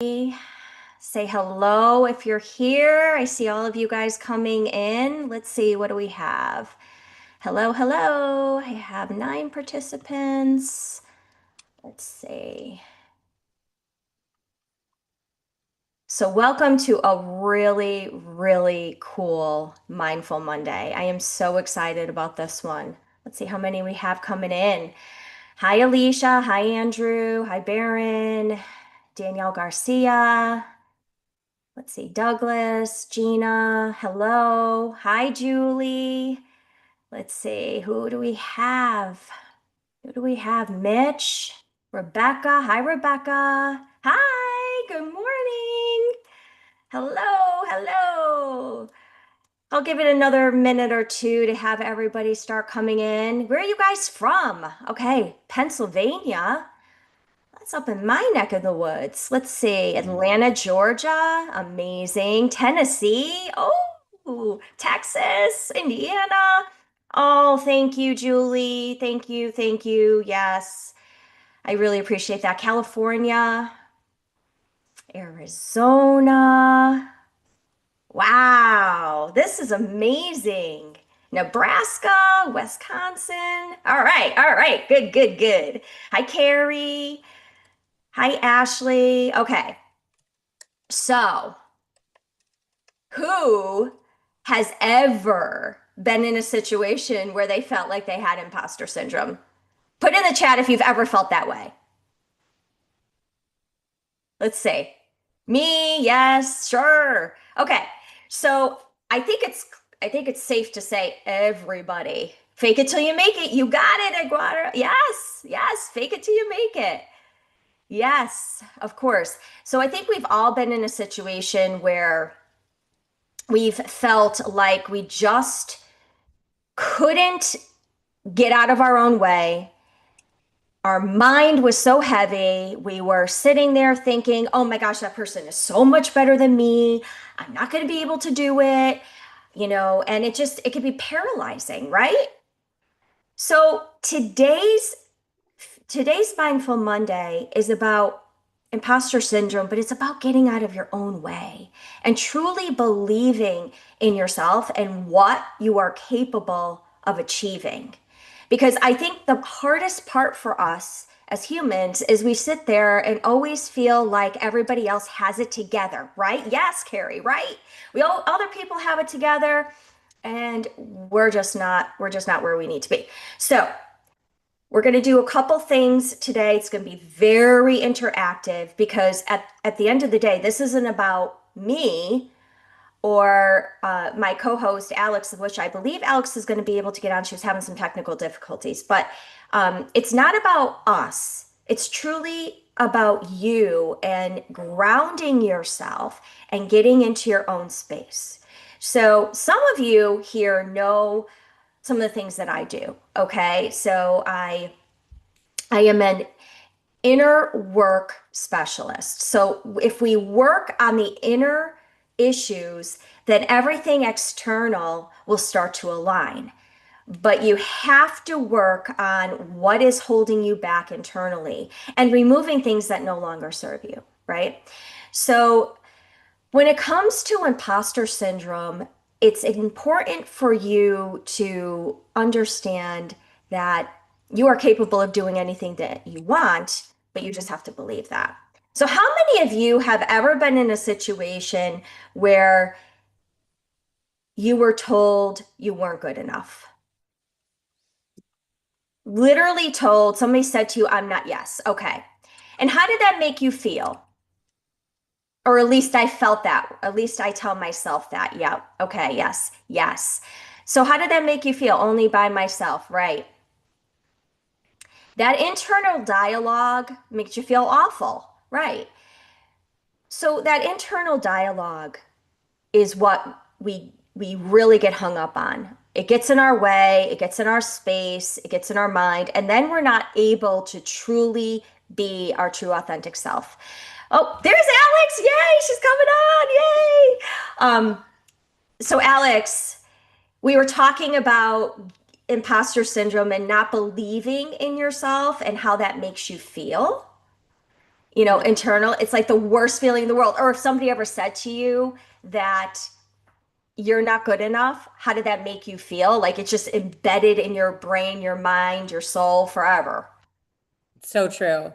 Say hello if you're here. I see all of you guys coming in. Let's see, what do we have? Hello, hello. I have 9 participants. Let's see. So, welcome to a really, really cool Mindful Monday. I am so excited about this one. Let's see how many we have coming in. Hi, Alicia. Hi, Andrew. Hi, Baron. Danielle Garcia. Let's see, Douglas, Gina, hello. Hi, Julie. Let's see, who do we have? Who do we have? Mitch, Rebecca. Hi, Rebecca. Hi, good morning. Hello, hello. I'll give it another minute or two to have everybody start coming in. Where are you guys from? Okay, Pennsylvania. That's up in my neck of the woods. Let's see. Atlanta, Georgia. Amazing. Tennessee. Oh, Texas, Indiana. Oh, thank you, Julie. Thank you. Thank you. Yes. I really appreciate that. California, Arizona. Wow. This is amazing. Nebraska, Wisconsin. All right. All right. Good, good, good. Hi, Carrie. Hi, Ashley. Okay. So, who has ever been in a situation where they felt like they had imposter syndrome? Put in the chat if you've ever felt that way. Let's see. Me, yes, sure. Okay. So, I think it's I think it's safe to say everybody. Fake it till you make it. You got it, Aguada. Yes. Yes, fake it till you make it. Yes, of course. So I think we've all been in a situation where we've felt like we just couldn't get out of our own way. Our mind was so heavy. We were sitting there thinking, oh my gosh, that person is so much better than me. I'm not going to be able to do it, and it could be paralyzing, right? So today's Mindful Monday is about imposter syndrome, but it's about getting out of your own way and truly believing in yourself and what you are capable of achieving. Because I think the hardest part for us as humans is we sit there and always feel like everybody else has it together, right? Yes, Carrie, right? Other people have it together and we're just not where we need to be. So, we're going to do a couple things today. It's going to be very interactive because at the end of the day, this isn't about me or my co-host Alex, of which I believe Alex is going to be able to get on. She was having some technical difficulties, but it's not about us. It's truly about you and grounding yourself and getting into your own space. So some of you here know some of the things that I do. Okay, so I am an inner work specialist. So if we work on the inner issues, then everything external will start to align. But you have to work on what is holding you back internally and removing things that no longer serve you, right? So when it comes to imposter syndrome, it's important for you to understand that you are capable of doing anything that you want, but you just have to believe that. So, how many of you have ever been in a situation where you were told you weren't good enough? Literally told, somebody said to you, I'm not, yes. Okay. And how did that make you feel? Or at least I felt that. At least I tell myself that. Yeah. Okay. Yes. Yes. So how did that make you feel? Only by myself, right? That internal dialogue makes you feel awful, right? So that internal dialogue is what we really get hung up on. It gets in our way, it gets in our space, it gets in our mind, and then we're not able to truly be our true authentic self. Oh, there's Alex. Yay, she's coming on. Yay. So Alex, we were talking about imposter syndrome and not believing in yourself and how that makes you feel. you know, internal. It's like the worst feeling in the world. Or if somebody ever said to you that you're not good enough, how did that make you feel? Like it's just embedded in your brain, your mind, your soul forever. So true.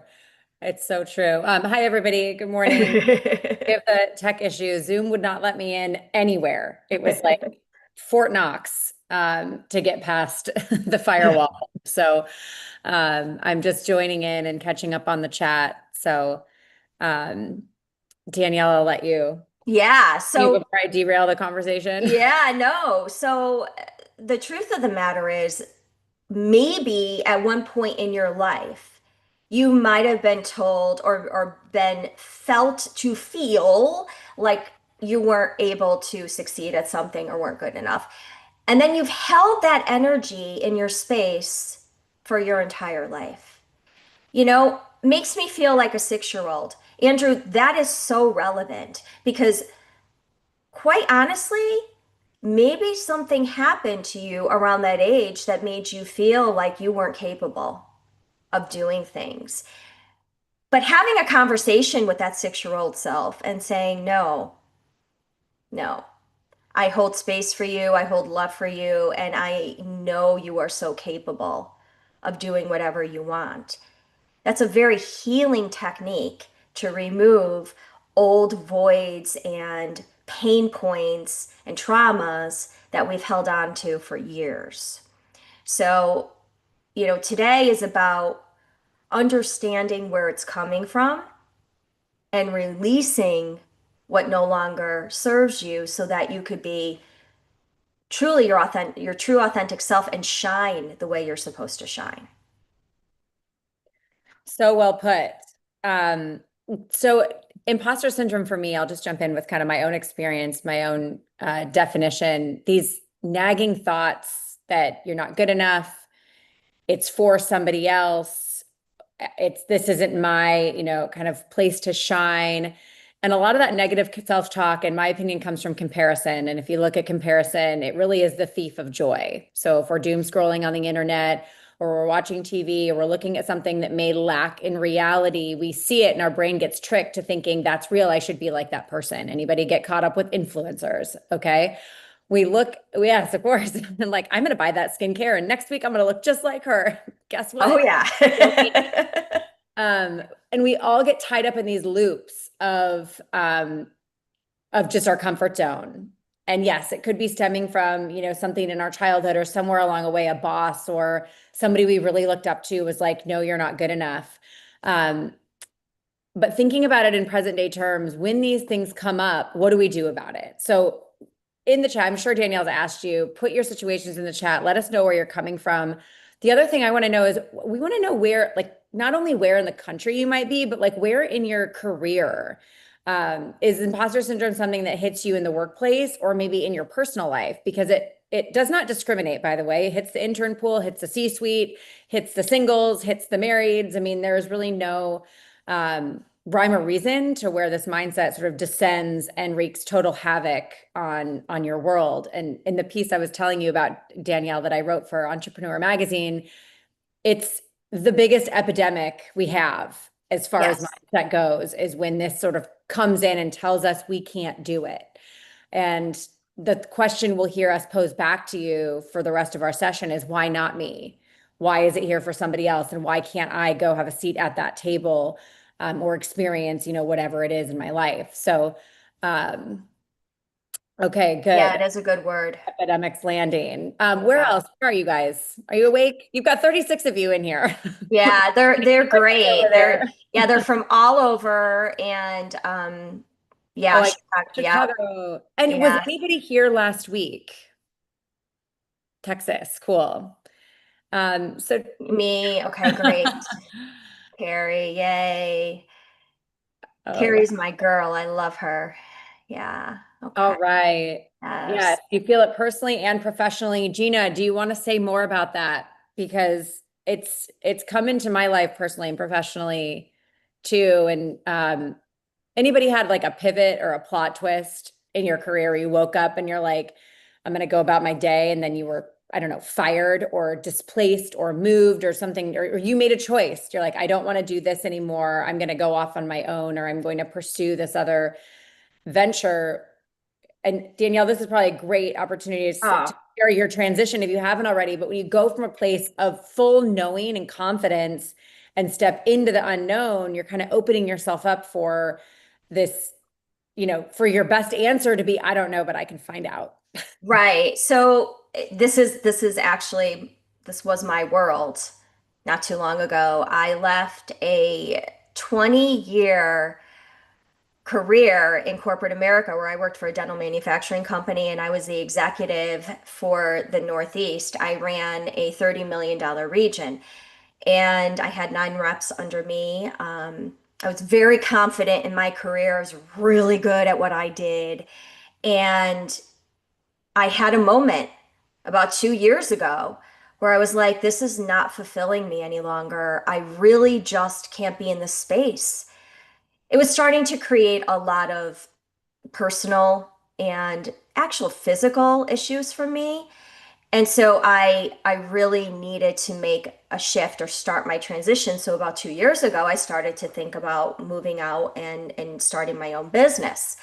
It's so true. Hi, everybody. Good morning. We have the tech issue. Zoom would not let me in anywhere. It was like Fort Knox to get past the firewall. So I'm just joining in and catching up on the chat. So um, Danielle, I'll let Yeah. you So, before I derail the conversation. yeah, no. So, the truth of the matter is, maybe at one point in your life, you might have been told or been felt to feel like you weren't able to succeed at something or weren't good enough. And then you've held that energy in your space for your entire life. Makes me feel like a 6 year old. Andrew, that is so relevant because, quite honestly, maybe something happened to you around that age that made you feel like you weren't capable of doing things. But having a conversation with that 6 year old self and saying, no, no, I hold space for you, I hold love for you, and I know you are so capable of doing whatever you want. That's a very healing technique to remove old voids and pain points and traumas that we've held on to for years. So, today is about understanding where it's coming from and releasing what no longer serves you so that you could be truly your true authentic self and shine the way you're supposed to shine. So well put. Um, so imposter syndrome for me, I'll just jump in with kind of my own experience, my own definition. These nagging thoughts that you're not good enough, it's for somebody else, it's this isn't my, kind of place to shine. And a lot of that negative self-talk, in my opinion, comes from comparison. And if you look at comparison, it really is the thief of joy. So if we're doom scrolling on the internet, or we're watching TV, or we're looking at something that may lack in reality, we see it and our brain gets tricked to thinking that's real. I should be like that person. Anybody get caught up with influencers? Okay. Yes, of course. And like, I'm going to buy that skincare and next week I'm going to look just like her. Guess Oh, what? yeah. Um, and we all get tied up in these loops of just our comfort zone. And yes, it could be stemming from, something in our childhood or somewhere along the way, a boss or somebody we really looked up to was like, no, you're not good enough. Um, but thinking about it in present day terms, when these things come up, what do we do about it? So in the chat, I'm sure Danielle's asked you, put your situations in the chat. Let us know where you're coming from. The other thing I want to know is we want to know where, like, not only where in the country you might be, but like where in your career. Is imposter syndrome something that hits you in the workplace or maybe in your personal life? Because it does not discriminate, by the way. It hits the intern pool, hits the C-suite, hits the singles, hits the marrieds. I mean, there's really no rhyme or reason to where this mindset sort of descends and wreaks total havoc on your world. And in the piece I was telling you about, Danielle, that I wrote for Entrepreneur Magazine, it's the biggest epidemic we have as far as Yes. mindset goes, is when this sort of comes in and tells us we can't do it. And the question we'll hear us pose back to you for the rest of our session is, why not me? Why is it here for somebody else? And why can't I go have a seat at that table, or experience, whatever it is in my life? So, um, okay, Yeah, good. it is a good word. Epidemics landing. Where Yeah. else? Where are you guys? Are you awake? You've got 36 of you in here. Yeah, they're Over great. They're there. yeah, they're from all over and Oh, yeah, I Chicago. Yep. Chicago. And was Yeah. anybody here last week? Texas. Cool. So Me. Okay, great. Carrie, yay. oh wow. Carrie's my girl. I love her. Yeah. Okay. All right. Yes, Yes. you feel it personally and professionally. Gina, do you want to say more about that? Because it's come into my life personally and professionally too. And anybody had like a pivot or a plot twist in your career where you woke up and you're like, I'm gonna go about my day, and then you were I don't know, fired or displaced or moved or something, or you made a choice. You're like, I don't want to do this anymore. I'm going to go off on my own, or I'm going to pursue this other venture. And Danielle, this is probably a great opportunity to Oh, share your transition if you haven't already. But when you go from a place of full knowing and confidence and step into the unknown, you're kind of opening yourself up for this, for your best answer to be, I don't know, but I can find out. right. So this is actually this was my world not too long ago. I left a 20-year career in corporate America where I worked for a dental manufacturing company and I was the executive for the Northeast. I ran a $30 million region and I had 9 reps under me. I was very confident in my career. I was really good at what I did. And I had a moment about 2 years ago where I was like, this is not fulfilling me any longer. I really just can't be in this space. It was starting to create a lot of personal and actual physical issues for me. And so I really needed to make a shift or start my transition. So about 2 years ago, I started to think about moving out and starting my own business.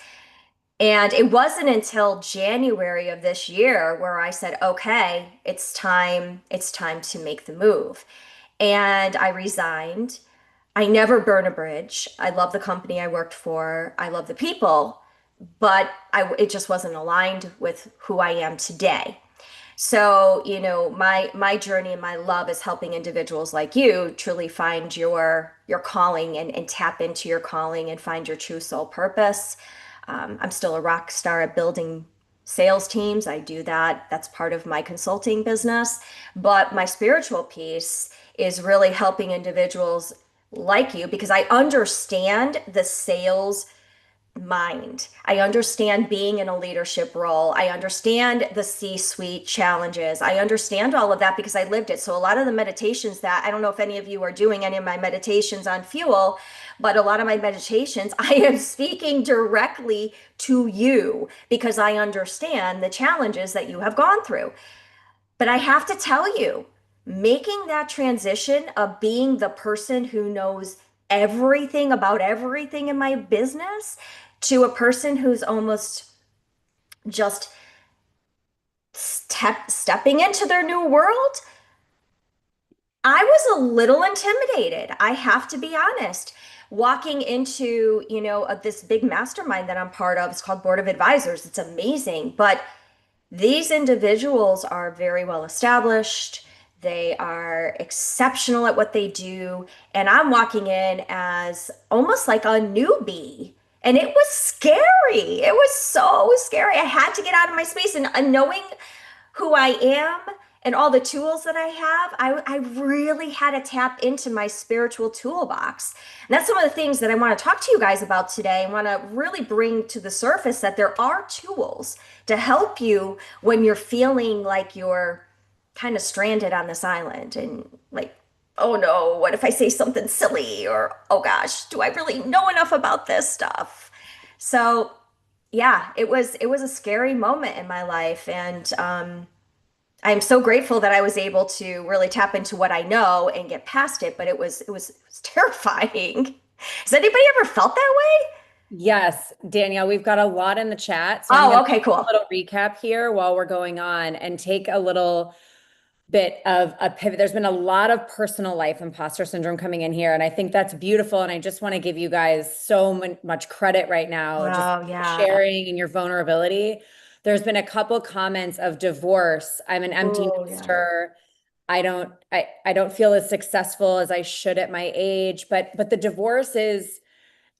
And it wasn't until January of this year where I said, okay, it's time to make the move. And I resigned. I never burn a bridge. I love the company I worked for. I love the people, but it just wasn't aligned with who I am today. So, my journey and my love is helping individuals like you truly find your calling and tap into your calling and find your true soul purpose. I'm still a rock star at building sales teams. I do that. That's part of my consulting business. But my spiritual piece is really helping individuals like you because I understand the sales mind. I understand being in a leadership role. I understand the C-suite challenges. I understand all of that because I lived it. So a lot of the meditations that I don't know if any of you are doing any of my meditations on fuel, but a lot of my meditations, I am speaking directly to you because I understand the challenges that you have gone through. But I have to tell you, making that transition of being the person who knows everything about everything in my business to a person who's almost just stepping into their new world, I was a little intimidated. I have to be honest. Walking into, this big mastermind that I'm part of, it's called Board of Advisors. It's amazing, but these individuals are very well established. They are exceptional at what they do. And I'm walking in as almost like a newbie. And it was scary. It was so scary. I had to get out of my space and knowing who I am and all the tools that I have, I really had to tap into my spiritual toolbox. And that's some of the things that I want to talk to you guys about today. I want to really bring to the surface that there are tools to help you when you're feeling like you're kind of stranded on this island and like, oh no, what if I say something silly? Or, oh gosh, do I really know enough about this stuff? So yeah, it was a scary moment in my life. And I'm so grateful that I was able to really tap into what I know and get past it, but it was terrifying. Has anybody ever felt that way? Yes, Danielle, we've got a lot in the chat. So I'm going Oh, to okay, do a cool. little recap here while we're going on and take a little bit of a pivot. There's been a lot of personal life imposter syndrome coming in here, and I think that's beautiful. And I just want to give you guys so much credit right now, just Oh, yeah. sharing and your vulnerability. There's been a couple comments of divorce. I'm an empty Oh, yeah. nester. I don't feel as successful as I should at my age, but the divorce is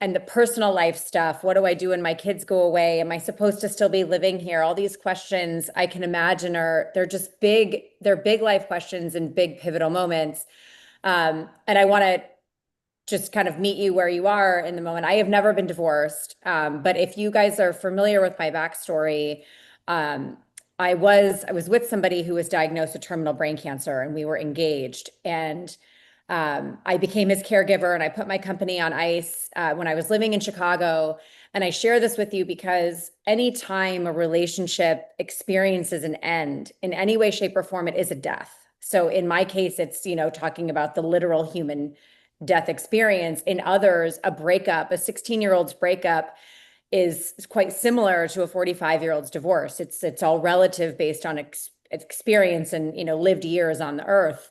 and the personal life stuff. What do I do when my kids go away? Am I supposed to still be living here? All these questions I can imagine they're just big, they're big life questions and big pivotal moments. And I want to just kind of meet you where you are in the moment. I have never been divorced. But if you guys are familiar with my backstory, um, I was with somebody who was diagnosed with terminal brain cancer and we were engaged. And I became his caregiver and I put my company on ice when I was living in Chicago. And I share this with you because anytime a relationship experiences an end in any way, shape, or form, it is a death. So in my case, it's, talking about the literal human death experience. In others, a breakup, a 16-year-old's breakup is quite similar to a 45-year-old's divorce. It's all relative based on experience and, lived years on the earth.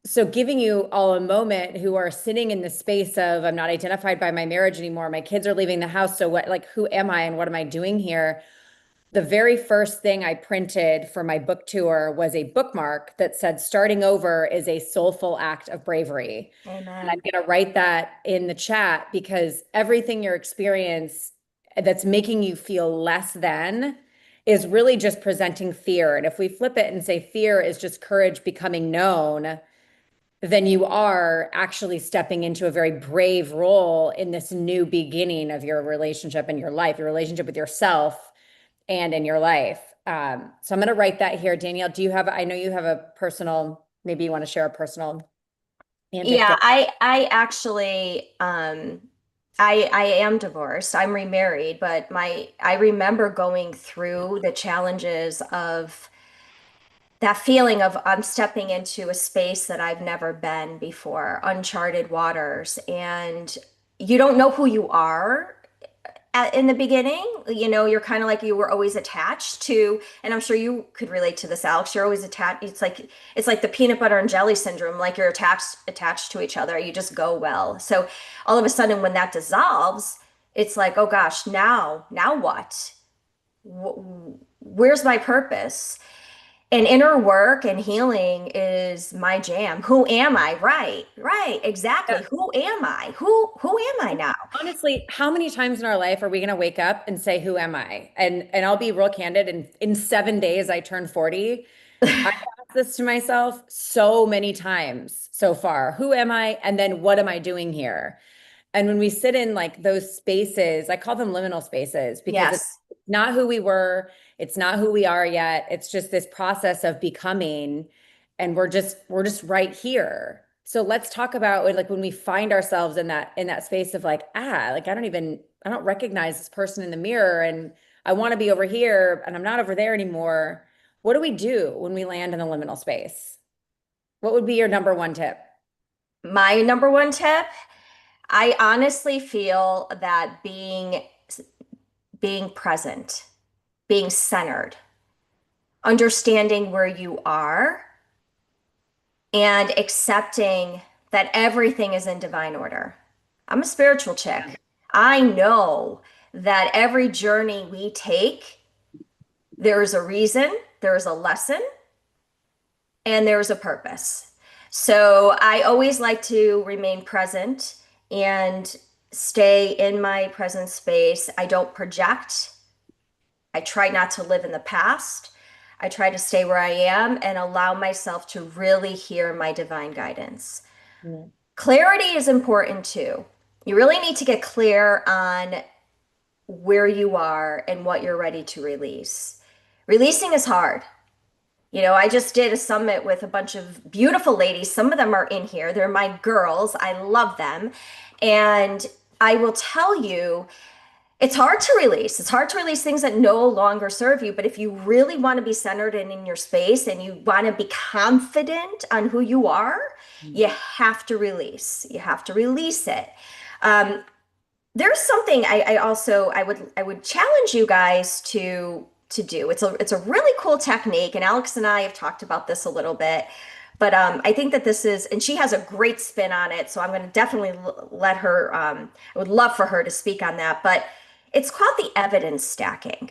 So giving you all a moment who are sitting in the space of, I'm not identified by my marriage anymore. My kids are leaving the house. So what, like, who am I and what am I doing here? The very first thing I printed for my book tour was a bookmark that said, starting over is a soulful act of bravery. And I'm Amen. going to write that in the chat because everything you're experiencing that's making you feel less than is really just presenting fear. And if we flip it and say fear is just courage becoming known, then you are actually stepping into a very brave role in this new beginning of your relationship and your life, your relationship with yourself and in your life. So I'm going to write that here. Danielle, I know you have a personal, maybe you want to share a personal Yeah, anecdote. I actually I am divorced. I'm remarried, but I remember going through the challenges of that feeling of I'm stepping into a space that I've never been before, uncharted waters, and you don't know who you are in the beginning. You're kind of like you were always attached to, and I'm sure you could relate to this, Alex. You're always attached. It's like the peanut butter and jelly syndrome, like you're attached to each other. You just go well. So all of a sudden when that dissolves, it's like, oh gosh, now what? Where's my purpose? And inner work and healing is my jam. Who am I? Right, right, exactly. Who am I? Who am I now? Honestly, how many times in our life are we going to wake up and say, "Who am I?" And I'll be real candid. And in 7 days, I turn 40. I asked this to myself so many times so far. Who am I? And then what am I doing here? And when we sit in like those spaces, I call them liminal spaces because it's Yes. not who we were, it's not who we are yet. It's just this process of becoming, and we're just right here. So let's talk about like when we find ourselves in that space of like, like I don't recognize this person in the mirror and I want to be over here and I'm not over there anymore. What do we do when we land in the liminal space? What would be your number one tip? My number one tip, I honestly feel that being present, being centered, understanding where you are and accepting that everything is in divine order. I'm a spiritual chick. I know that every journey we take, there is a reason, there is a lesson, and there is a purpose. So I always like to remain present and stay in my present space. I don't project. I try not to live in the past. I try to stay where I am and allow myself to really hear my divine guidance. Mm. Clarity is important too. You really need to get clear on where you are and what you're ready to release. Releasing is hard. I just did a summit with a bunch of beautiful ladies. Some of them are in here. They're my girls. I love them. And I will tell you, it's hard to release. It's hard to release things that no longer serve you. But if you really want to be centered and in your space and you want to be confident on who you are, you have to release. You have to release it. Um, there's something I would challenge you guys to do. It's a really cool technique, and Alex and I have talked about this a little bit. But I think that this is, and she has a great spin on it. So I'm going to definitely let her. I would love for her to speak on that. But it's called the evidence stacking.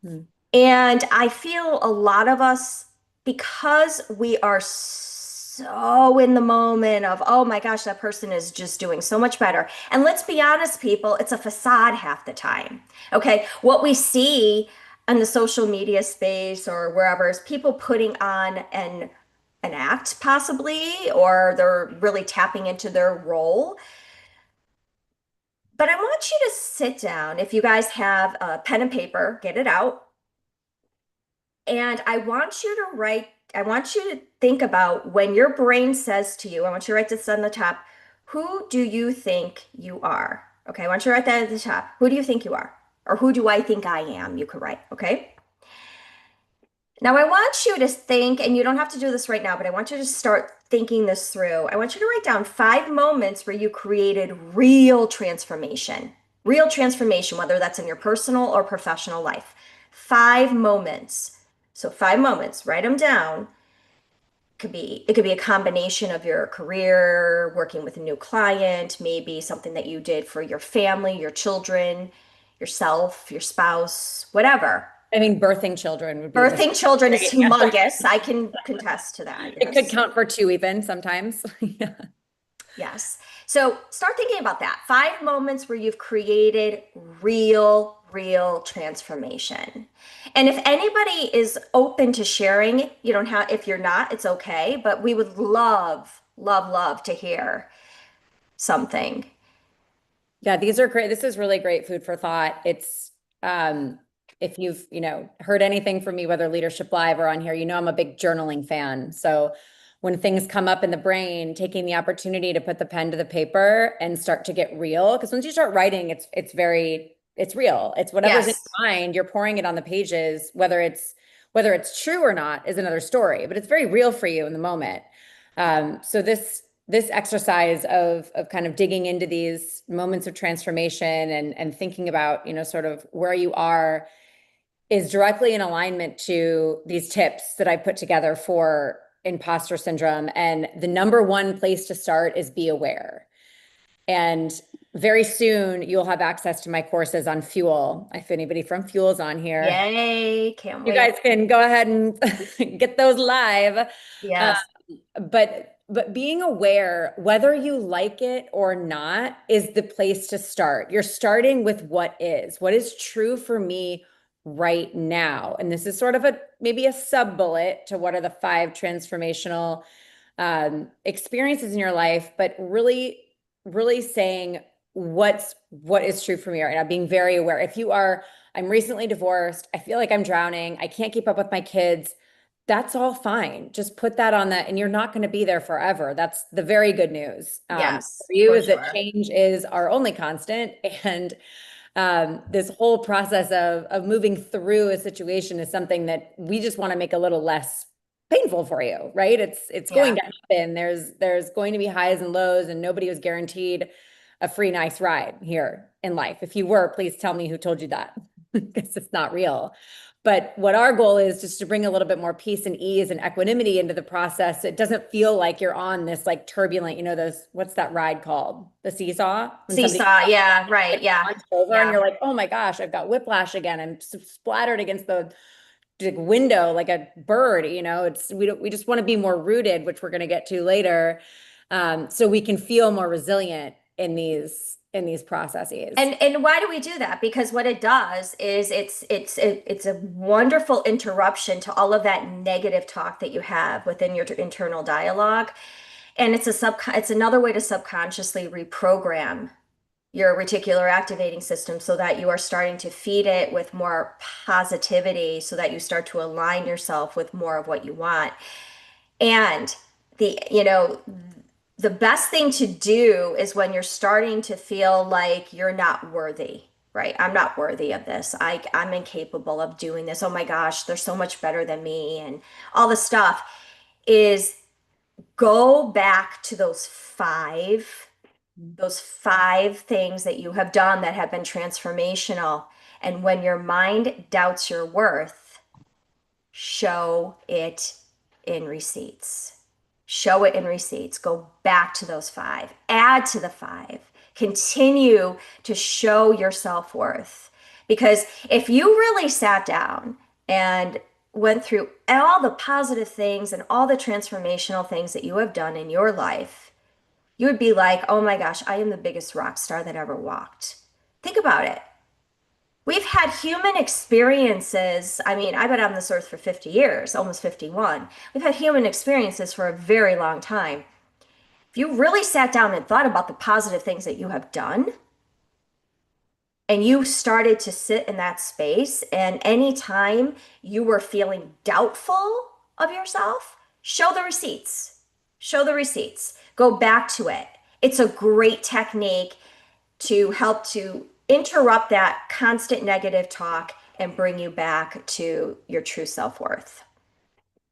Mm. And I feel a lot of us, because we are so in the moment of, oh my gosh, that person is just doing so much better. And let's be honest, people, it's a facade half the time. Okay. What we see in the social media space or wherever is people putting on an act possibly, or they're really tapping into their role. But I want you to sit down. If you guys have a pen and paper, get it out. And I want you to think about when your brain says to you, I want you to write this on the top, who do you think you are? Okay, I want you to write that at the top. Who do you think you are? Or who do I think I am? You could write, okay? Now I want you to think, and you don't have to do this right now, but I want you to start thinking this through. I want you to write down 5 moments where you created real transformation. Real transformation, whether that's in your personal or professional life. 5 moments. So 5 moments, write them down. It could be a combination of your career, working with a new client, maybe something that you did for your family, your children, yourself, your spouse, whatever. I think birthing children would be the Birthing children is great answer. humongous. I can contest to that. It could Yes. count for two even sometimes. Yeah. Yes. So start thinking about that. 5 moments where you've created real transformation. And if anybody is open to sharing, you don't have, if you're not, it's okay. But we would love to hear something. Yeah, these are great. This is really great food for thought. It's if you've, heard anything from me, whether Leadership Live or on here, I'm a big journaling fan. So when things come up in the brain, taking the opportunity to put the pen to the paper and start to get real. Because once you start writing, it's real. It's whatever's in Yes. your mind, you're pouring it on the pages, whether it's true or not is another story, but it's very real for you in the moment. So this exercise of kind of digging into these moments of transformation and thinking about, sort of where you are is directly in alignment to these tips that I put together for imposter syndrome. And the number one place to start is be aware. And very soon you'll have access to my courses on fuel. If anybody from Fuel's on here, Yay. Can't you guys wait. can go ahead and get those live. Uh, Yes. but being aware, whether you like it or not, is the place to start. You're starting with what is true for me right now. And this is sort of maybe a sub bullet to what are the 5 transformational experiences in your life, but really saying what is true for me right now, being very aware. If you are, I'm recently divorced, I feel like I'm drowning, I can't keep up with my kids, that's all fine. Just put that on that, and you're not going to be there forever. That's the very good news. Yes, For you for is that sure. change is our only constant, and this whole process of moving through a situation is something that we just want to make a little less painful for you, right? It's going Yeah. to happen. There's going to be highs and lows, and nobody was guaranteed a free nice ride here in life. If you were, please tell me who told you that, because it's not real. But what our goal is just to bring a little bit more peace and ease and equanimity into the process. It doesn't feel like you're on this like turbulent, those, what's that ride called? The seesaw? When somebody Seesaw. Yeah, right. Yeah. launched over and Yeah. you're like, oh my gosh, I've got whiplash again. I'm splattered against the window like a bird. We just want to be more rooted, which we're going to get to later, so we can feel more resilient in these processes. And why do we do that? Because what it does is it's a wonderful interruption to all of that negative talk that you have within your internal dialogue. And it's another way to subconsciously reprogram your reticular activating system so that you are starting to feed it with more positivity so that you start to align yourself with more of what you want. And the best thing to do is when you're starting to feel like you're not worthy, right? I'm not worthy of this. I'm incapable of doing this. Oh my gosh, they're so much better than me, and all the stuff is go back to those five things that you have done that have been transformational. And when your mind doubts your worth, show it in receipts. Show it in receipts. Go back to those 5. Add to the 5. Continue to show your self worth. Because if you really sat down and went through all the positive things and all the transformational things that you have done in your life, you would be like, oh my gosh, I am the biggest rock star that ever walked. Think about it. We've had human experiences. I mean, I've been on this earth for 50 years, almost 51. We've had human experiences for a very long time. If you really sat down and thought about the positive things that you have done, and you started to sit in that space, and anytime you were feeling doubtful of yourself, show the receipts. Show the receipts. Go back to it. It's a great technique to help to interrupt that constant negative talk and bring you back to your true self-worth.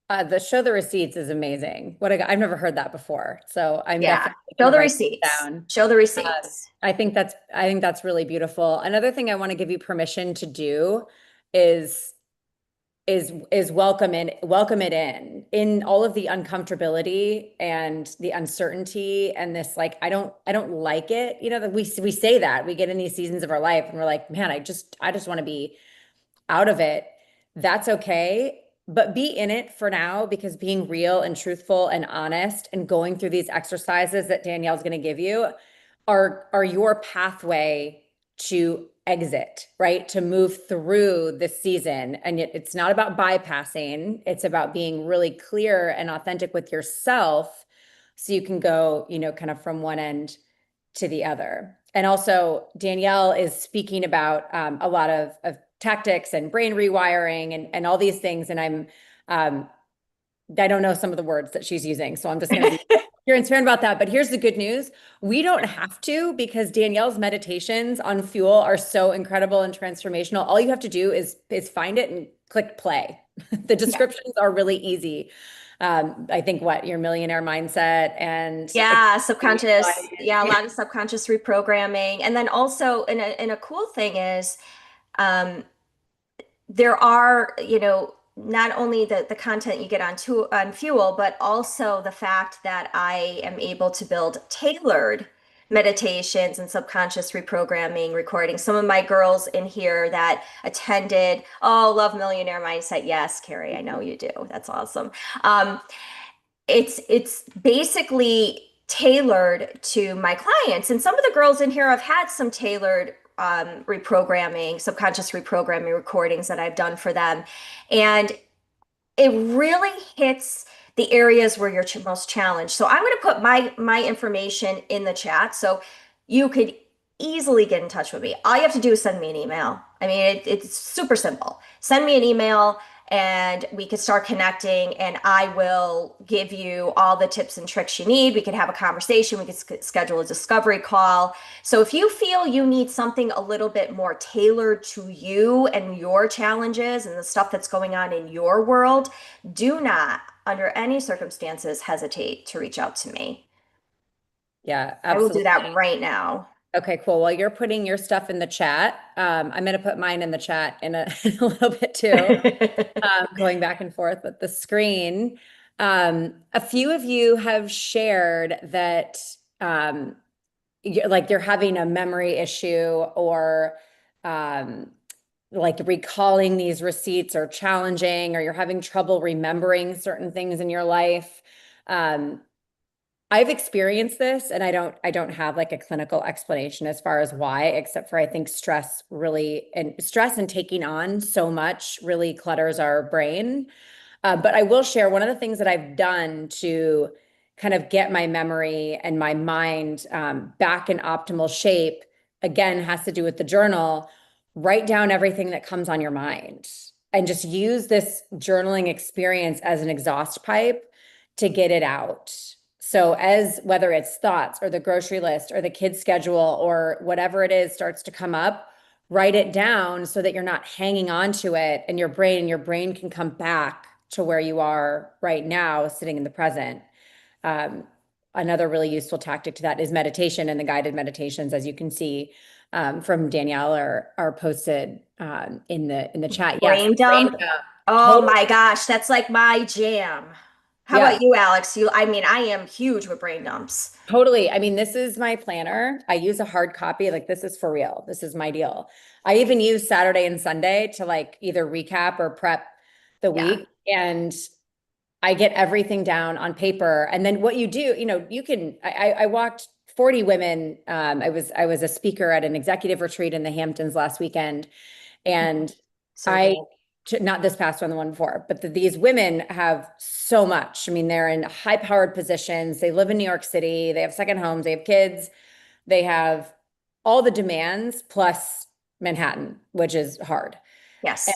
The show the receipts is amazing. I've never heard that before. So I'm Yeah. definitely Show going to the write it receipts. down. Show the Uh, receipts. I think that's really beautiful. Another thing I want to give you permission to do is welcome it in all of the uncomfortability and the uncertainty and this like I don't like it. That we say that we get in these seasons of our life and we're like, man, I just want to be out of it. That's okay. But be in it for now because being real and truthful and honest and going through these exercises that Danielle's going to give you are your pathway to exit, right? To move through this season. And it's not about bypassing, it's about being really clear and authentic with yourself so you can go, kind of from one end to the other. And also, Danielle is speaking about a lot of tactics and brain rewiring and all these things. And um, I don't know some of the words that she's using, so I'm just going to be transparent about that. But here's the good news. We don't have to because Danielle's meditations on Fuel are so incredible and transformational. All you have to do is find it and click play. The Yeah. descriptions are really easy. I think your millionaire mindset and Yeah, subconscious. Yeah, a lot of subconscious reprogramming. And then also, and a cool thing is, um, there are, not only the content you get on Fuel, but also the fact that I am able to build tailored meditations and subconscious reprogramming recordings. Some of my girls in here that attended, oh, love Millionaire Mindset. Yes, Carrie, I know you do. That's awesome. Um, it's basically tailored to my clients, and some of the girls in here have had some tailored reprogramming, subconscious reprogramming recordings that I've done for them, and it really hits the areas where you're most challenged. So I'm going to put my information in the chat so you could easily get in touch with me. All you have to do is send me an email. I mean, it's super simple. Send me an email and we could start connecting, and I will give you all the tips and tricks you need. We could have a conversation. We could schedule a discovery call. So if you feel you need something a little bit more tailored to you and your challenges and the stuff that's going on in your world, do not, under any circumstances, hesitate to reach out to me. Yeah, I will do absolutely. that right now. Okay, cool. Well, you're putting your stuff in the chat. I'm going to put mine in the chat in a little bit too, going back and forth with the screen. A few of you have shared that you're having a memory issue or um, like recalling these receipts or challenging, or you're having trouble remembering certain things in your life. Um, I've experienced this and I don't have like a clinical explanation as far as why, except for I think stress and taking on so much really clutters our brain. But I will share one of the things that I've done to kind of get my memory and my mind back in optimal shape, again, has to do with the journal. Write down everything that comes on your mind and just use this journaling experience as an exhaust pipe to get it out. So as whether it's thoughts or the grocery list or the kids' schedule or whatever it is starts to come up, write it down so that you're not hanging on to it and your brain can come back to where you are right now, sitting in the present. Um, Another really useful tactic to that is meditation, and the guided meditations, as you can see from Danielle, are posted in the chat. Yes, Brain brain dump. dump. Oh Totally. my gosh, that's like my jam. How Yeah, about you, Alex? I mean, I am huge with brain dumps. totally. I mean, this is my planner. I use a hard copy. Like, this is for real. This is my deal. I even use Saturday and Sunday to like either recap or prep the Yeah. week. And I get everything down on paper. And then what you do, I walked 40 women. I was a speaker at an executive retreat in the Hamptons last weekend. And So I, good. not this past one, the one before, but these women have so much. I mean, they're in high powered positions. They live in New York City. They have second homes. They have kids. They have all the demands plus Manhattan, which is hard. Yes.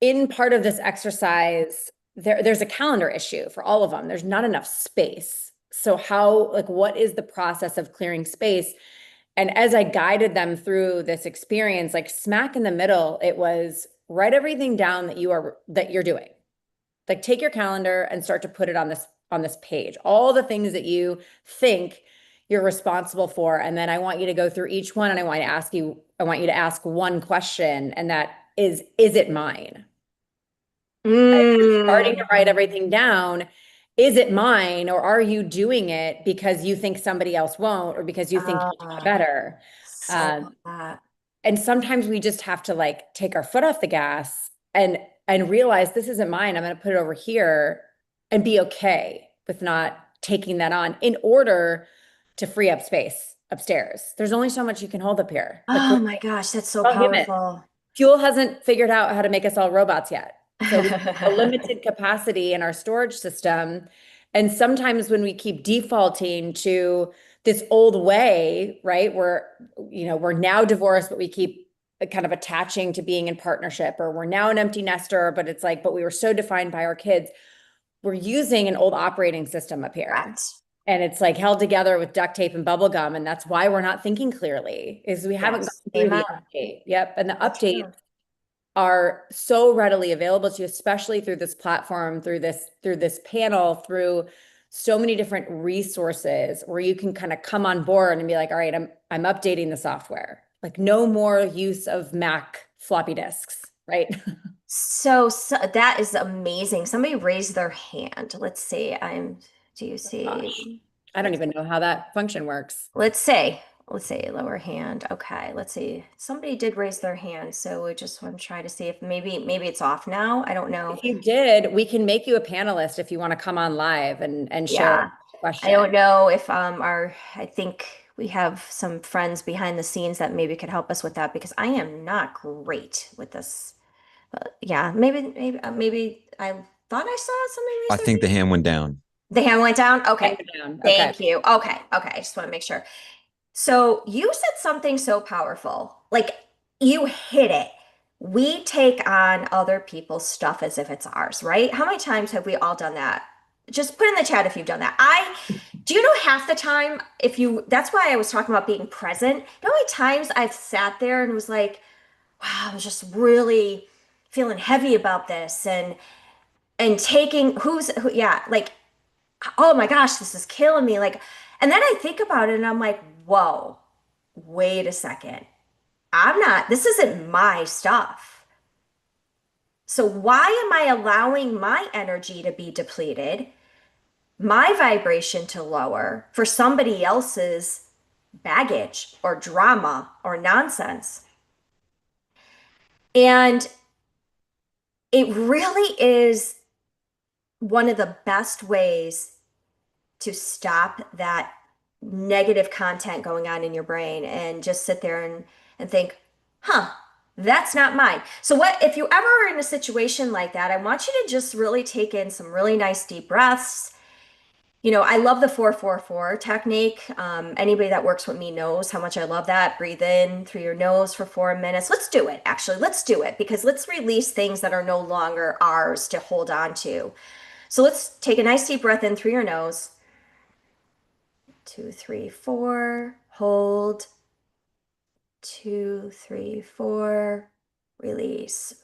In part of this exercise, there's a calendar issue for all of them. There's not enough space. So what is the process of clearing space? And as I guided them through this experience, like smack in the middle, it was write everything down that you're doing. Like take your calendar and start to put it on this page. All the things that you think you're responsible for. And then I want you to go through each one and I want you to ask one question, and that is it mine? Starting to write Mm. everything down, is it mine, or are you doing it because you think somebody else won't, or because you think you'll do it Ah, better? so love Um, that. and sometimes we just have to like take our foot off the gas and realize this isn't mine. I'm going to put it over here and be okay with not taking that on in order to free up space upstairs. There's only so much you can hold up here. Like we're Oh my gosh, that's so all human. powerful. Fuel hasn't figured out how to make us all robots yet. So we have a limited capacity in our storage system. And sometimes when we keep defaulting to this old way, right, we're now divorced, but we keep kind of attaching to being in partnership, or we're now an empty nester, but it's like, but we were so defined by our kids. We're using an old operating system up here. Correct. And it's like held together with duct tape and bubble gum. And that's why we're not thinking clearly, is we haven't Yes. gone through Amen. the update. Yep. And the So updates true. are so readily available to you, especially through this platform, through this panel, through so many different resources where you can kind of come on board and be like, all right, I'm updating the software. Like no more use of Mac floppy disks, right? So that is amazing. Somebody raised their hand. Let's see. Do you Gosh, see? I don't even know how that function works. Let's say, lower hand. Okay, let's see. Somebody did raise their hand, so we just want to try to see if maybe it's off now. I don't know. If you did, we can make you a panelist if you want to come on live and share Yeah. a I don't question. know if I think we have some friends behind the scenes that maybe could help us with that because I am not great with this. But yeah, maybe I thought I saw somebody I raise their think the hand. hand went down. The hand went down? Hand Okay. down. Okay. Thank you. Okay. Okay. I just want to make sure. So you said something so powerful. Like you hit it. We take on other people's stuff as if it's ours, right? How many times have we all done that? Just put in the chat if you've done that. Do you know half the time that's why I was talking about being present. You know how many times I've sat there and was like, wow, I was just really feeling heavy about this and taking yeah, like, oh my gosh, this is killing me. Like, and then I think about it and I'm like, whoa, wait a second. This isn't my stuff. So why am I allowing my energy to be depleted, my vibration to lower for somebody else's baggage or drama or nonsense? And it really is one of the best ways to stop that negative content going on in your brain and just sit there and think, huh, that's not mine. So what if you ever are in a situation like that, I want you to just really take in some really nice deep breaths. I love the 4-4-4 technique. Anybody that works with me knows how much I love that. Breathe in through your nose for 4 minutes. Let's do it. Actually, let's do it because let's release things that are no longer ours to hold on to. So let's take a nice deep breath in through your nose. 2, 3, 4. Hold. 2, 3, 4. Release.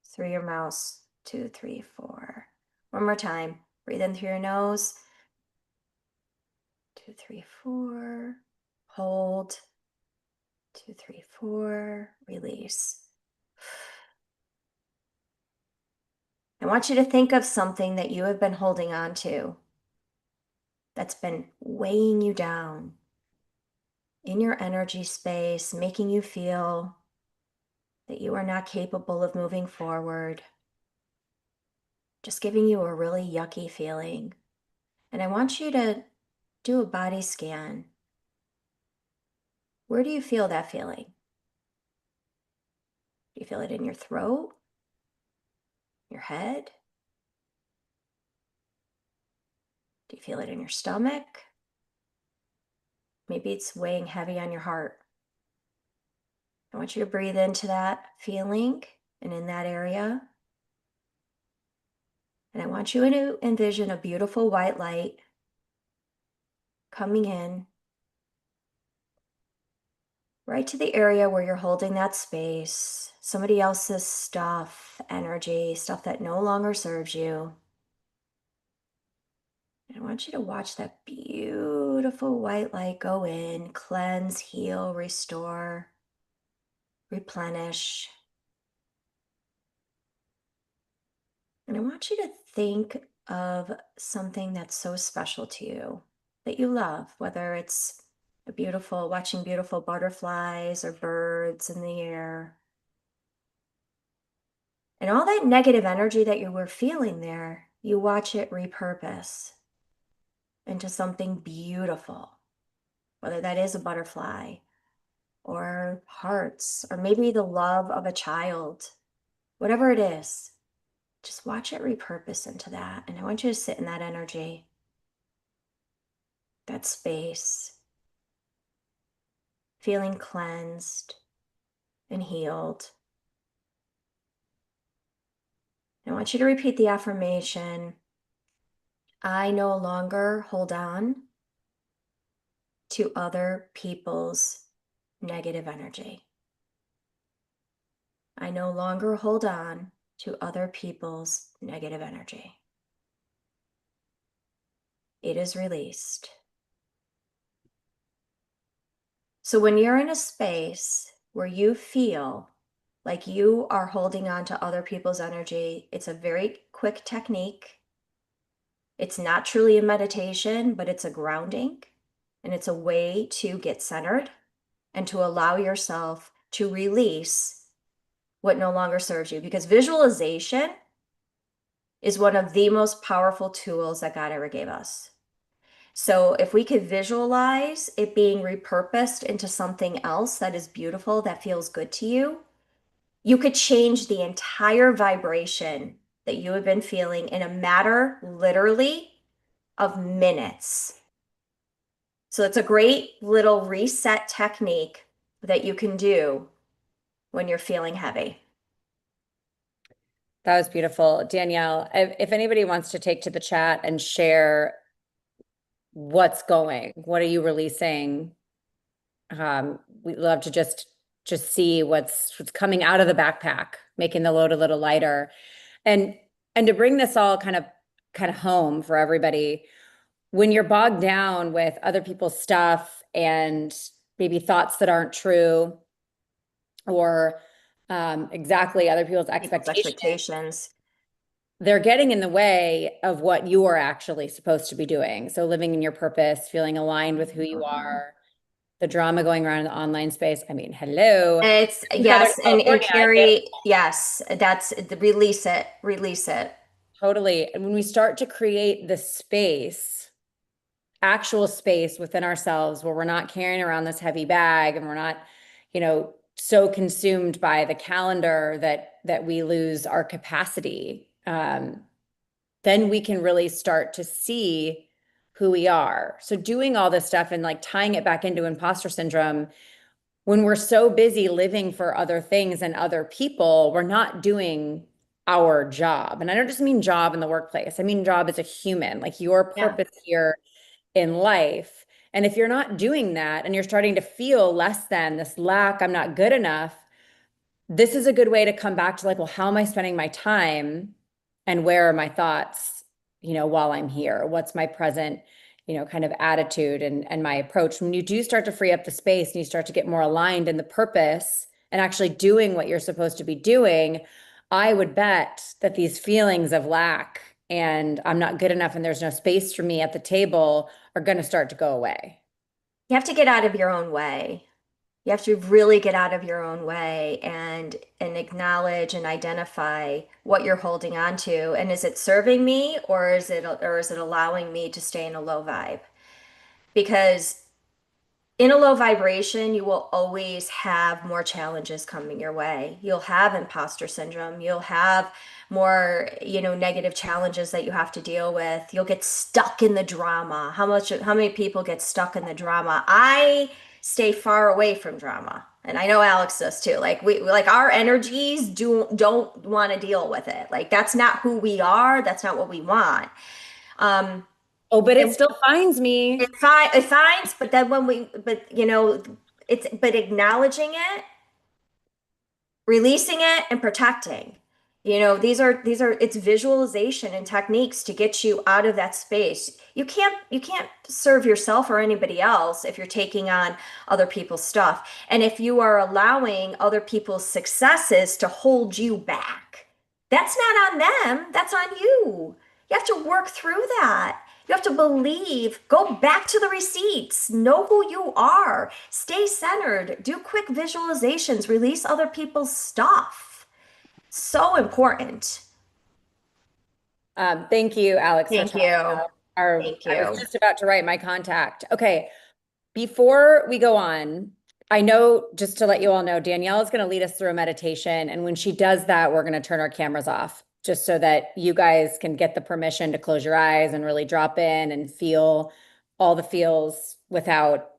Through your mouth. 2, 3, 4. One more time. Breathe in through your nose. 2, 3, 4. Hold. 2, 3, 4. Release. I want you to think of something that you have been holding on to that's been weighing you down in your energy space, making you feel that you are not capable of moving forward, just giving you a really yucky feeling. And I want you to do a body scan. Where do you feel that feeling? Do you feel it in your throat, your head? Do you feel it in your stomach? Maybe it's weighing heavy on your heart. I want you to breathe into that feeling and in that area. And I want you to envision a beautiful white light coming in right to the area where you're holding that space, somebody else's stuff, energy, stuff that no longer serves you. And I want you to watch that beautiful white light go in, cleanse, heal, restore, replenish. And I want you to think of something that's so special to you that you love, whether it's watching beautiful butterflies or birds in the air. And all that negative energy that you were feeling there, you watch it repurpose into something beautiful, whether that is a butterfly or hearts, or maybe the love of a child, whatever it is. Just watch it repurpose into that. And I want you to sit in that energy, that space, feeling cleansed and healed. I want you to repeat the affirmation: I no longer hold on to other people's negative energy. I no longer hold on to other people's negative energy. It is released. So when you're in a space where you feel like you are holding on to other people's energy, it's a very quick technique. It's not truly a meditation, but it's a grounding, and it's a way to get centered and to allow yourself to release what no longer serves you. Because visualization is one of the most powerful tools that God ever gave us. So if we could visualize it being repurposed into something else that is beautiful, that feels good to you, you could change the entire vibration that you have been feeling in a matter, literally, of minutes. So it's a great little reset technique that you can do when you're feeling heavy. That was beautiful. Danielle, if anybody wants to take to the chat and share what's going, what are you releasing? We'd love to just see what's coming out of the backpack, making the load a little lighter. And to bring this all kind of home for everybody, when you're bogged down with other people's stuff and maybe thoughts that aren't true, or exactly other people's People's expectations, expectations. they're getting in the way of what you are actually supposed to be doing. So living in your purpose, feeling aligned with who you Mhm. are, the drama going around in the online space. I mean, hello. It's In Southern yes, and California, I get Carrie, yes, that's release it, release it. totally. And when we start to create the space, actual space within ourselves where we're not carrying around this heavy bag and we're not, so consumed by the calendar that we lose our capacity, then we can really start to see who we are. So doing all this stuff and like tying it back into imposter syndrome, when we're so busy living for other things and other people, we're not doing our job. And I don't just mean job in the workplace. I mean job as a human, like your Yeah. purpose here in life. And if you're not doing that and you're starting to feel less than this lack, I'm not good enough, this is a good way to come back to like, well, how am I spending my time and where are my thoughts, while I'm here? What's my present, kind of attitude and my approach? When you do start to free up the space and you start to get more aligned in the purpose and actually doing what you're supposed to be doing, I would bet that these feelings of lack and I'm not good enough and there's no space for me at the table are going to start to go away. You have to get out of your own way. You have to really get out of your own way and acknowledge and identify what you're holding on to. And is it serving me, or is it allowing me to stay in a low vibe? Because in a low vibration, you will always have more challenges coming your way. You'll have imposter syndrome. You'll have more, negative challenges that you have to deal with. You'll get stuck in the drama. How many people get stuck in the drama? I stay far away from drama. And I know Alex does too. Like like our energies don't want to deal with it. Like that's not who we are. That's not what we want. Um, Oh, but it and still finds me. it finds, but then but but acknowledging it, releasing it, and protecting. These are it's visualization and techniques to get you out of that space. You can't serve yourself or anybody else if you're taking on other people's stuff. And if you are allowing other people's successes to hold you back, that's not on them, that's on you. You have to work through that. You have to believe, go back to the receipts, know who you are, stay centered, do quick visualizations, release other people's stuff. So important. Thank you, Alex, for Thank talking you. about our, Thank I was you. just about to write my contact. Okay. Before we go on, I know, just to let you all know, Danielle is going to lead us through a meditation. And when she does that, we're going to turn our cameras off just so that you guys can get the permission to close your eyes and really drop in and feel all the feels without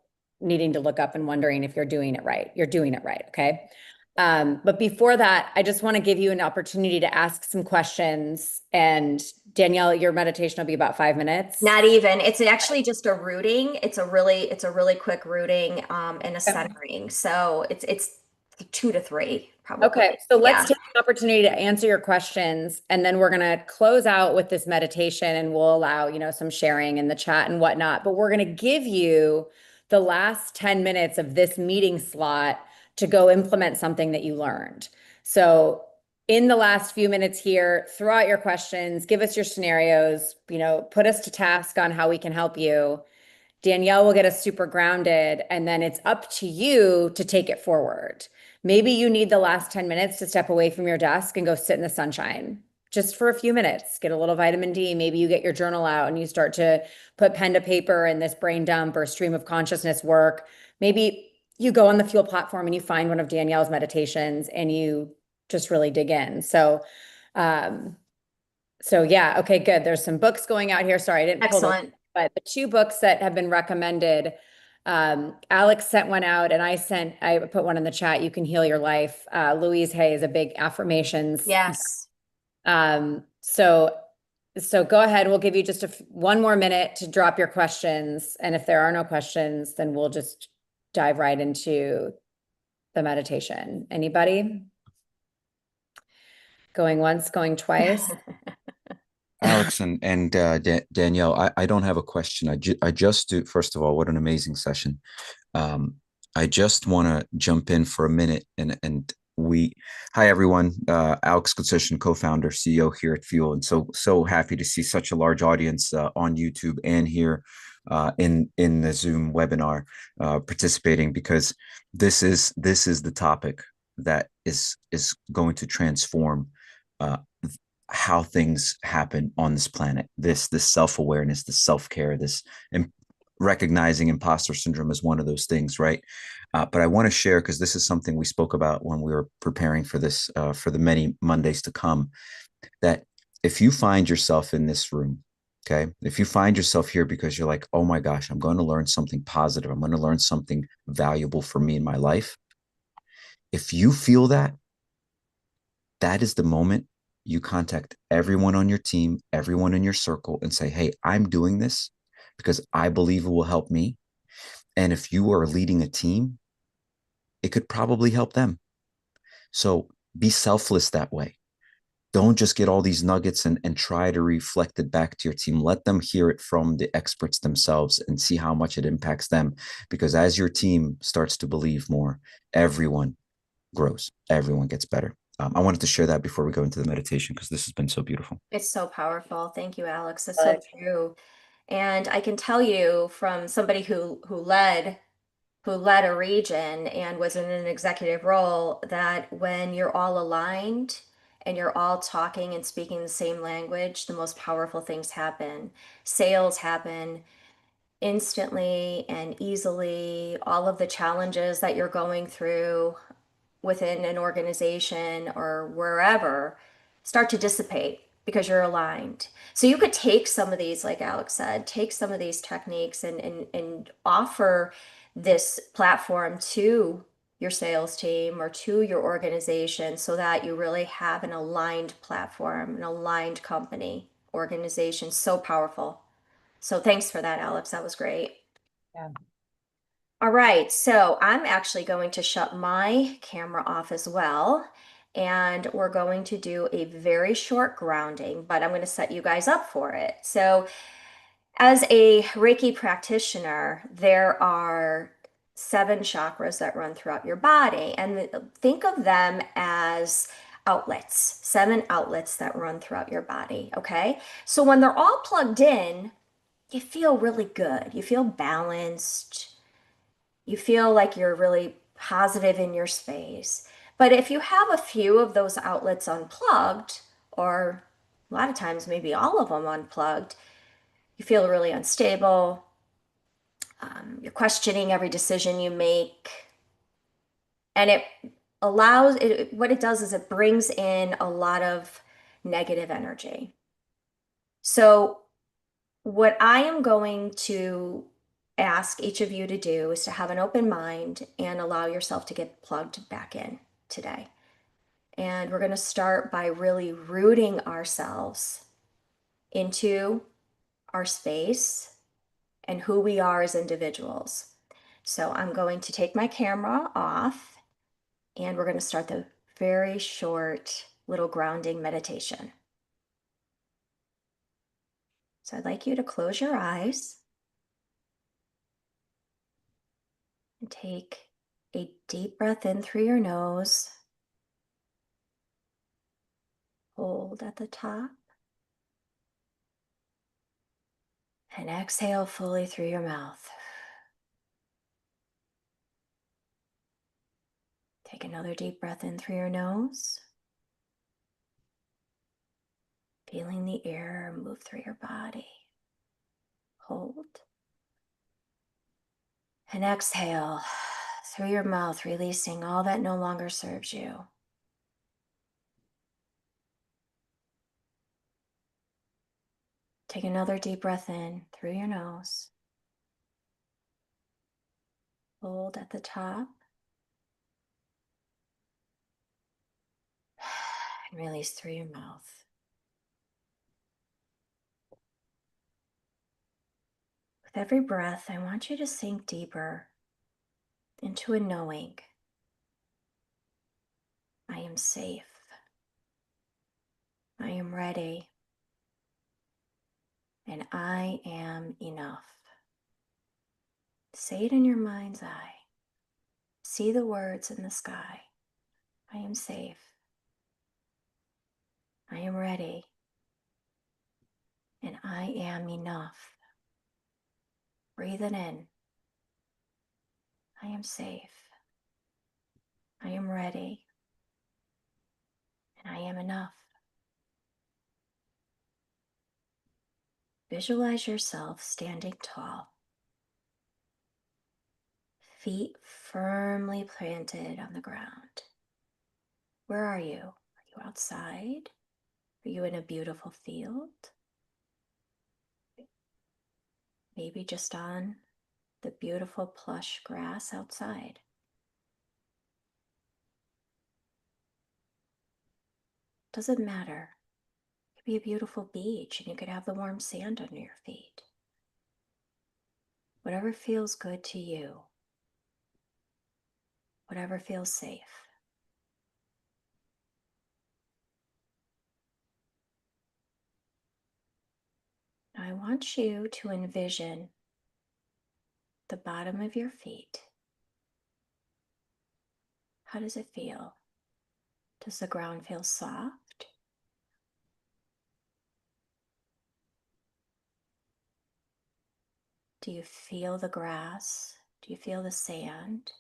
needing to look up and wondering if you're doing it right. You're doing it right. Okay. But before that, I just want to give you an opportunity to ask some questions. And Danielle, your meditation will be about 5 minutes. Not even. It's actually just a rooting. It's a really quick rooting and a centering. So it's 2 to 3 Okay, probably. so let's Yeah. take the opportunity to answer your questions, and then we're going to close out with this meditation, and we'll allow, some sharing in the chat and whatnot. But we're going to give you the last 10 minutes of this meeting slot to go implement something that you learned. So in the last few minutes here, throw out your questions, give us your scenarios, put us to task on how we can help you. Danielle will get us super grounded, and then it's up to you to take it forward. Maybe you need the last 10 minutes to step away from your desk and go sit in the sunshine just for a few minutes, get a little vitamin D. Maybe you get your journal out and you start to put pen to paper in this brain dump or stream of consciousness work. Maybe you go on the Fuel platform and you find one of Danielle's meditations and you just really dig in. Um, so yeah, okay, good. There's some books going out here. Sorry, I didn't pull the, Excellent. but the two books that have been recommended, Alex sent one out and I put one in the chat. You Can Heal Your Life. Louise Hay is a big affirmations. Yes. Um, so, so go ahead. We'll give you just one more minute to drop your questions. And if there are no questions, then we'll just dive right into the meditation. Anybody? Going once, going twice? Alex and Danielle, I don't have a question. I just do. First of all, what an amazing session. Um, I just want to jump in for a minute and we. Hi everyone, Alex Sabbag, co-founder, CEO here at Fuel, and so happy to see such a large audience on YouTube and here in the Zoom webinar participating because this is the topic that is going to transform. Uh, how things happen on this planet. This self-awareness, this self-care, this recognizing imposter syndrome is one of those things, right? But I want to share because this is something we spoke about when we were preparing for this for the many Mondays to come. That if you find yourself in this room, okay, if you find yourself here because you're like, oh my gosh, I'm going to learn something positive, I'm going to learn something valuable for me in my life. If you feel that, that is the moment you contact everyone on your team, everyone in your circle, and say, hey, I'm doing this because I believe it will help me. And if you are leading a team, it could probably help them. So be selfless that way. Don't just get all these nuggets and try to reflect it back to your team. Let them hear it from the experts themselves and see how much it impacts them. Because as your team starts to believe more, everyone grows, everyone gets better. I wanted to share that before we go into the meditation because this has been so beautiful. It's so powerful. Thank you, Alex. It's so Alex. true. And I can tell you from somebody who led a region and was in an executive role that when you're all aligned and you're all talking and speaking the same language, the most powerful things happen. Sales happen instantly and easily. All of the challenges that you're going through within an organization or wherever start to dissipate because you're aligned. So you could take some of these, like Alex said, take some of these techniques and offer this platform to your sales team or to your organization so that you really have an aligned platform, an aligned company, organization. So powerful. So thanks for that, Alex. That was great. Yeah. All right, so I'm actually going to shut my camera off as well, and we're going to do a very short grounding, but I'm going to set you guys up for it. So, as a Reiki practitioner, there are 7 chakras that run throughout your body, and think of them as outlets, 7 outlets that run throughout your body, okay? So, when they're all plugged in, you feel really good. You feel balanced. You feel like you're really positive in your space. But if you have a few of those outlets unplugged, or a lot of times maybe all of them unplugged, you feel really unstable. You're questioning every decision you make. And it allows it, what it does is it brings in a lot of negative energy. So, what I am going to ask each of you to do is to have an open mind and allow yourself to get plugged back in today. And we're going to start by really rooting ourselves into our space and who we are as individuals. So I'm going to take my camera off and we're going to start the very short little grounding meditation. So I'd like you to close your eyes and take a deep breath in through your nose. Hold at the top. And exhale fully through your mouth. Take another deep breath in through your nose. Feeling the air move through your body. Hold. And exhale through your mouth, releasing all that no longer serves you. Take another deep breath in through your nose. Hold at the top. And release through your mouth. With every breath, I want you to sink deeper into a knowing. I am safe. I am ready. And I am enough. Say it in your mind's eye. See the words in the sky. I am safe. I am ready. And I am enough. Breathe it in. I am safe. I am ready. And I am enough. Visualize yourself standing tall. Feet firmly planted on the ground. Where are you? Are you outside? Are you in a beautiful field? Maybe just on the beautiful plush grass outside. Doesn't matter. It could be a beautiful beach and you could have the warm sand under your feet. Whatever feels good to you. Whatever feels safe. Now I want you to envision the bottom of your feet. How does it feel? Does the ground feel soft? Do you feel the grass? Do you feel the sand?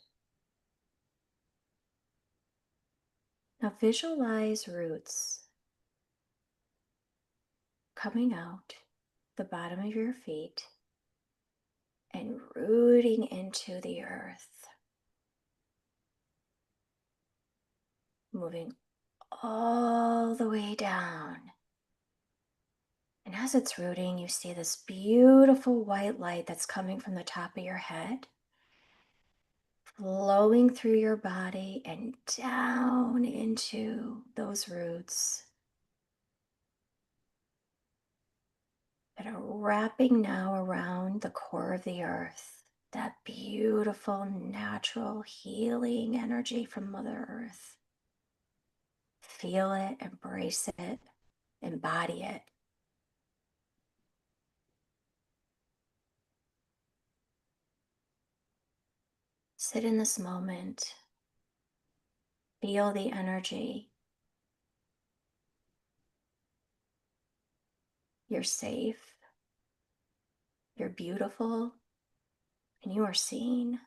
Now visualize roots coming out the bottom of your feet and rooting into the earth, moving all the way down. And as it's rooting, you see this beautiful white light that's coming from the top of your head, flowing through your body and down into those roots that are wrapping now around the core of the earth. that beautiful, natural healing energy from Mother Earth. Feel it, embrace it, embody it. Sit in this moment. Feel the energy. You're safe. You're beautiful. And you are seen.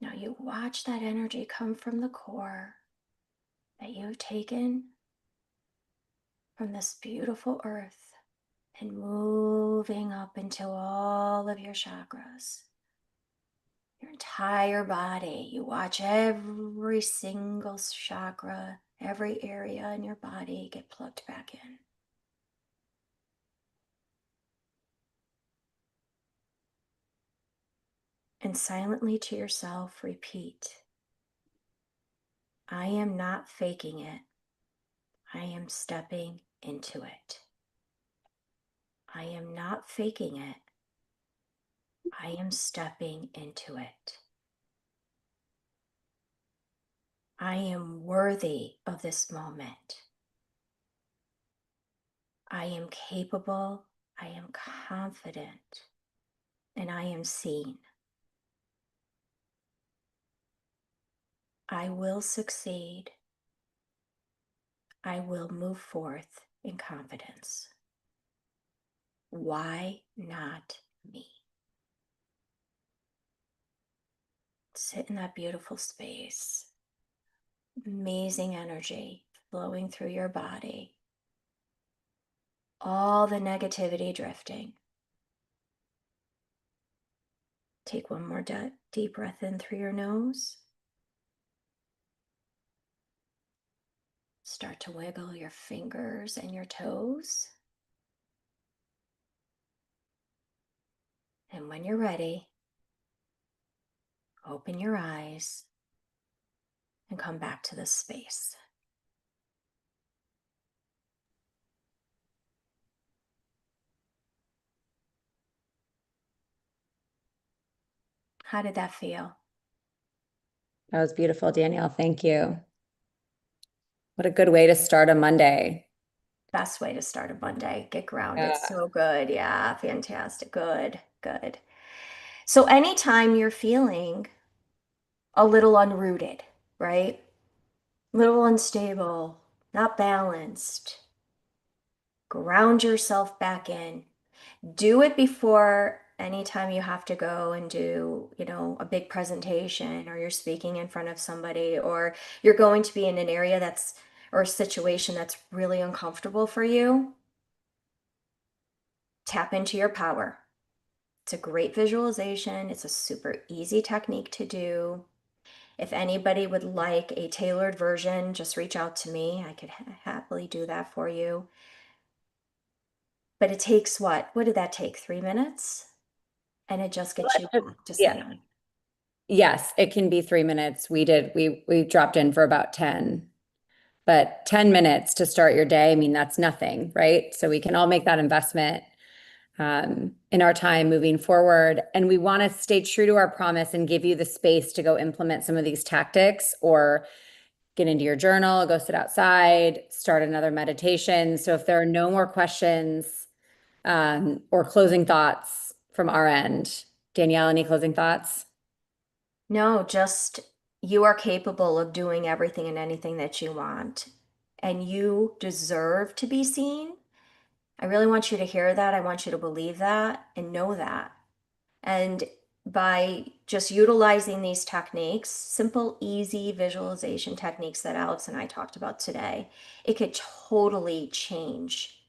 Now you watch that energy come from the core that you've taken from this beautiful earth and moving up into all of your chakras, your entire body. You watch every single chakra, every area in your body get plugged back in. And silently to yourself, repeat, I am not faking it. I am stepping into it. I am not faking it. I am stepping into it. I am worthy of this moment. I am capable. I am confident. And I am seen. I will succeed. I will move forth in confidence. Why not me? Sit in that beautiful space. Amazing energy flowing through your body. All the negativity drifting. Take one more deep breath in through your nose. Start to wiggle your fingers and your toes. And when you're ready, open your eyes and come back to this space. How did that feel? That was beautiful, Danielle. Thank you. What a good way to start a Monday. Best way to start a Monday. Get grounded. Yeah. So good. Yeah, fantastic. Good, good. So anytime you're feeling a little unrooted, right? A little unstable, not balanced, ground yourself back in. Do it before anytime you have to go and do, a big presentation, or you're speaking in front of somebody, or you're going to be in an area or a situation that's really uncomfortable for you. Tap into your power. It's a great visualization. It's a super easy technique to do. If anybody would like a tailored version, just reach out to me. I could happily do that for you. But it takes what? What did that take? 3 minutes? And it just gets you back to Yeah. center. Yes, it can be 3 minutes. We dropped in for about 10, but 10 minutes to start your day, I mean, that's nothing, right? So we can all make that investment in our time moving forward. And we want to stay true to our promise and give you the space to go implement some of these tactics, or get into your journal, go sit outside, start another meditation. So if there are no more questions or closing thoughts from our end, Danielle, any closing thoughts? No, just you are capable of doing everything and anything that you want, and you deserve to be seen. I really want you to hear that. I want you to believe that and know that. And by just utilizing these techniques, simple, easy visualization techniques that Alex and I talked about today, it could totally change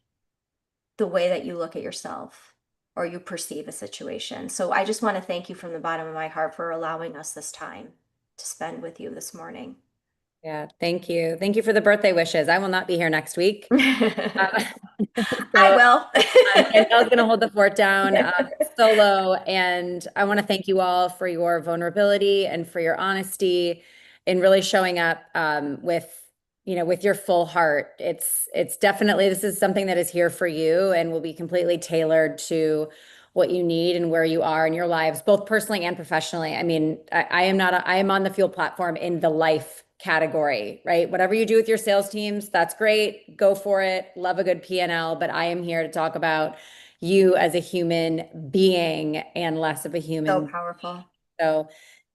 the way that you look at yourself or you perceive a situation. So I just want to thank you from the bottom of my heart for allowing us this time to spend with you this morning. Yeah, thank you. Thank you for the birthday wishes. I will not be here next week. Uh, I so will. Danielle's going to hold the fort down solo. And I want to thank you all for your vulnerability and for your honesty in really showing up with with your full heart. It's definitely, this is something that is here for you and will be completely tailored to what you need and where you are in your lives, both personally and professionally. I mean, I am not, I am on the Fuel platform in the life category, right? Whatever you do with your sales teams, that's great. Go for it. Love a good P&L, but I am here to talk about you as a human being and less of a So human. powerful. So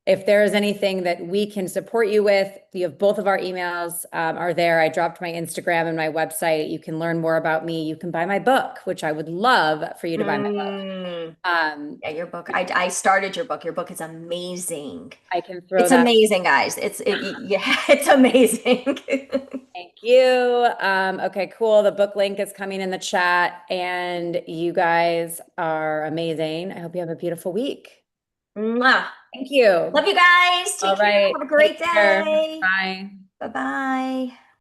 if there is anything that we can support you with, you have both of our emails are there. I dropped my Instagram and my website. You can learn more about me. You can buy my book, which I would love for you to buy my book. Mm. Um, Yeah, your book. I started your book. Your book is amazing. I can throw It's that. amazing, guys. Yeah, it's amazing. Thank you. Okay, cool. The book link is coming in the chat, and you guys are amazing. I hope you have a beautiful week. Mwah. Thank you. Love you guys. All Take care. right. Have a Take great care. day. Bye. Bye-bye.